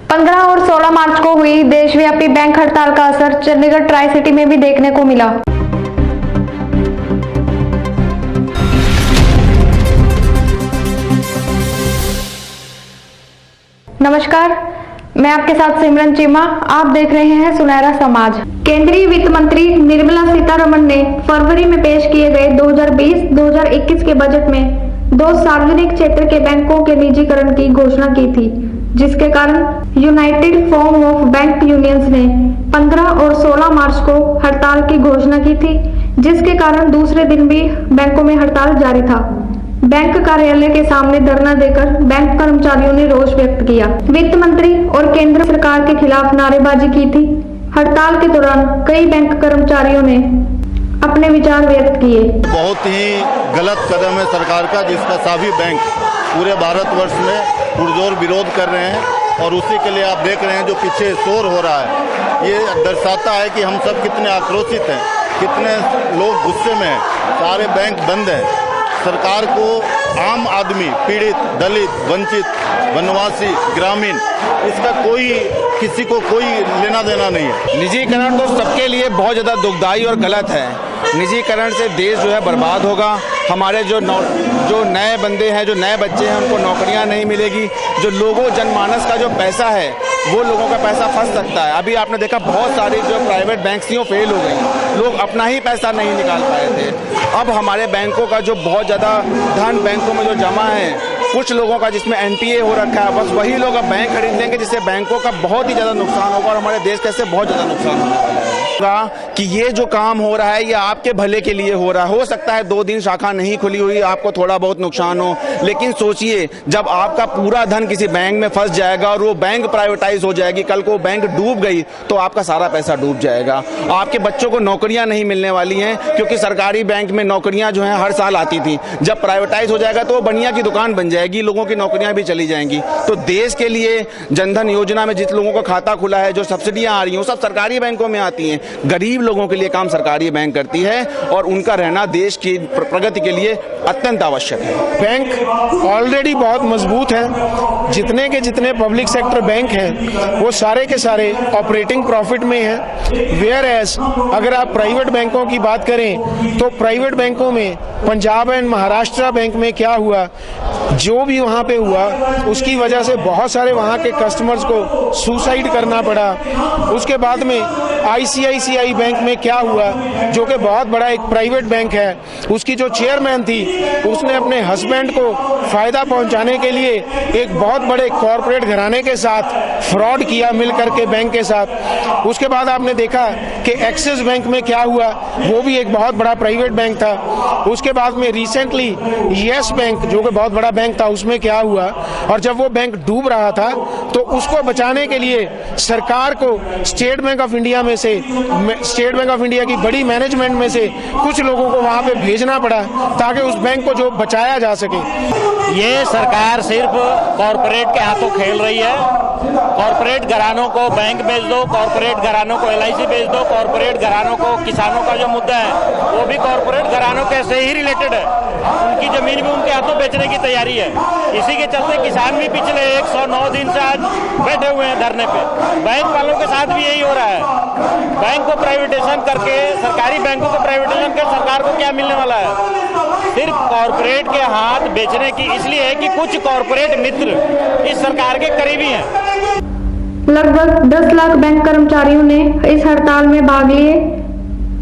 15 और 16 मार्च को हुई देशव्यापी बैंक हड़ताल का असर चंडीगढ़ ट्राई सिटी में भी देखने को मिला। नमस्कार, मैं आपके साथ सिमरन चीमा। आप देख रहे हैं सुनहरा समाज। केंद्रीय वित्त मंत्री निर्मला सीतारमण ने फरवरी में पेश किए गए 2020-2021 के बजट में 2 सार्वजनिक क्षेत्र के बैंकों के निजीकरण की घोषणा की थी, जिसके कारण United forum of bank unions ने 15 और 16 मार्च को हड़ताल की घोषणा की थी, जिसके कारण दूसरे दिन भी बैंकों में हड़ताल जारी था। बैंक कार्यालय के सामने धरना देकर बैंक कर्मचारियों ने रोष व्यक्त किया। वित्त मंत्री और केंद्र सरकार के खिलाफ नारेबाजी की थी। हड़ताल के दौरान कई बैंक कर्मचारियों ने अपने विचार व्यक्त किए। बहुत ही गलत कदम है सरकार का, जिसका सभी बैंक पूरे भारतवर्ष में पुरजोर विरोध कर रहे हैं और उसी के लिए आप देख रहे हैं जो पीछे शोर हो रहा है। ये दर्शाता है कि हम सब कितने आक्रोशित हैं, कितने लोग गुस्से में हैं। सारे बैंक बंद हैं। सरकार को आम आदमी, पीड़ित, दलित, वंचित, वनवासी, ग्रामीण, इसका किसी को कोई लेना देना नहीं है। निजीकरण तो सबके लिए बहुत ज़्यादा दुखदाई और गलत है। निजीकरण से देश जो है बर्बाद होगा। हमारे जो नए बंदे हैं, जो नए बच्चे हैं, उनको नौकरियां नहीं मिलेगी। जो लोगों जनमानस का जो पैसा है, वो लोगों का पैसा फंस सकता है। अभी आपने देखा बहुत सारी जो प्राइवेट बैंक्स थी वो फेल हो गई, लोग अपना ही पैसा नहीं निकाल पाए थे। अब हमारे बैंकों का जो बहुत ज़्यादा धन बैंकों में जो जमा है, कुछ लोगों का जिसमें एनपीए हो रखा है, बस वही लोग अब बैंक खरीद लेंगे, जिससे बैंकों का बहुत ही ज़्यादा नुकसान होगा और हमारे देश का इससे बहुत ज़्यादा नुकसान होगा। कि ये जो काम हो रहा है ये आपके भले के लिए हो रहा है। हो सकता है 2 दिन शाखा नहीं खुली हुई, आपको थोड़ा बहुत नुकसान हो, लेकिन सोचिए जब आपका पूरा धन किसी बैंक में फंस जाएगा और वो बैंक प्राइवेटाइज हो जाएगी, कल को बैंक डूब गई तो आपका सारा पैसा डूब जाएगा। आपके बच्चों को नौकरियां नहीं मिलने वाली हैं, क्योंकि सरकारी बैंक में नौकरियां जो हैं हर साल आती थी। जब प्राइवेटाइज हो जाएगा तो वो बनिया की दुकान बन जाएगी, लोगों की नौकरियां भी चली जाएंगी। तो देश के लिए जनधन योजना में जिस लोगों का खाता खुला है, जो सब्सिडियां आ रही हैं, वो सब सरकारी बैंकों में आती हैं। गरीब लोगों के लिए काम सरकारी बैंक करती है और उनका रहना देश की प्रगति के लिए अत्यंत आवश्यक है। बैंक ऑलरेडी बहुत मजबूत है। जितने के जितने पब्लिक सेक्टर बैंक हैं वो सारे के सारे ऑपरेटिंग प्रॉफिट में हैं। वेयर एज अगर आप प्राइवेट बैंकों की बात करें तो प्राइवेट बैंकों में पंजाब एंड महाराष्ट्र बैंक में क्या हुआ, जो भी वहाँ पे हुआ उसकी वजह से बहुत सारे वहाँ के कस्टमर्स को सुसाइड करना पड़ा। उसके बाद में आईसीआईसीआई बैंक में क्या हुआ, जो कि बहुत बड़ा एक प्राइवेट बैंक है, उसकी जो चेयरमैन थी उसने अपने हस्बैंड को फायदा पहुंचाने के लिए एक बहुत बड़े कॉरपोरेट घराने के साथ फ्रॉड किया मिल करके बैंक के साथ। उसके बाद आपने देखा कि एक्सिस बैंक में क्या हुआ, वो भी एक बहुत बड़ा प्राइवेट बैंक था। उसके बाद में रिसेंटली येस बैंक जो कि बहुत बड़ा बैंक था, उसमें क्या हुआ, और जब वो बैंक डूब रहा था तो उसको बचाने के लिए सरकार को स्टेट बैंक ऑफ इंडिया में से, स्टेट बैंक ऑफ इंडिया की बड़ी मैनेजमेंट में से कुछ लोगों को वहां पे भेजना पड़ा ताकि उस बैंक को जो बचाया जा सके। ये सरकार सिर्फ कॉरपोरेट के हाथों खेल रही है। कॉरपोरेट घरानों को बैंक बेच दो, कॉरपोरेट घरानों को एलआईसी बेच दो, कॉरपोरेट घरानों को किसानों का जो मुद्दा है वो भी कॉरपोरेट घरानों के से ही रिलेटेड है। उनकी जमीन भी उनके हाथों बेचने की तैयारी है। इसी के चलते किसान भी पिछले 109 दिन से आज बैठे हुए हैं धरने पे। बैंक वालों के साथ भी यही हो रहा है। बैंक को प्राइवेटाइजेशन करके, सरकारी बैंकों को प्राइवेटाइजेशन कर सरकार को क्या मिलने वाला है? सिर्फ कॉरपोरेट के हाथ बेचने की इसलिए है कि कुछ कॉरपोरेट मित्र इस सरकार के करीबी हैं। लगभग 10 लाख बैंक कर्मचारियों ने इस हड़ताल में भाग लिए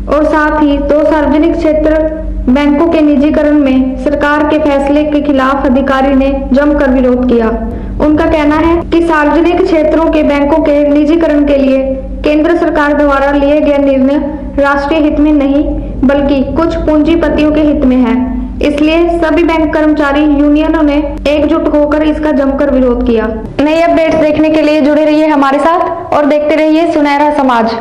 और साथ ही 2 सार्वजनिक क्षेत्र बैंकों के निजीकरण में सरकार के फैसले के खिलाफ अधिकारी ने जमकर विरोध किया। उनका कहना है कि सार्वजनिक क्षेत्रों के बैंकों के निजीकरण के लिए केंद्र सरकार द्वारा लिए गए निर्णय राष्ट्रीय हित में नहीं बल्कि कुछ पूंजीपतियों के हित में है। इसलिए सभी बैंक कर्मचारी यूनियनों ने एकजुट होकर इसका जमकर विरोध किया। नई अपडेट्स देखने के लिए जुड़े रहिए हमारे साथ और देखते रहिए सुनहरा समाज।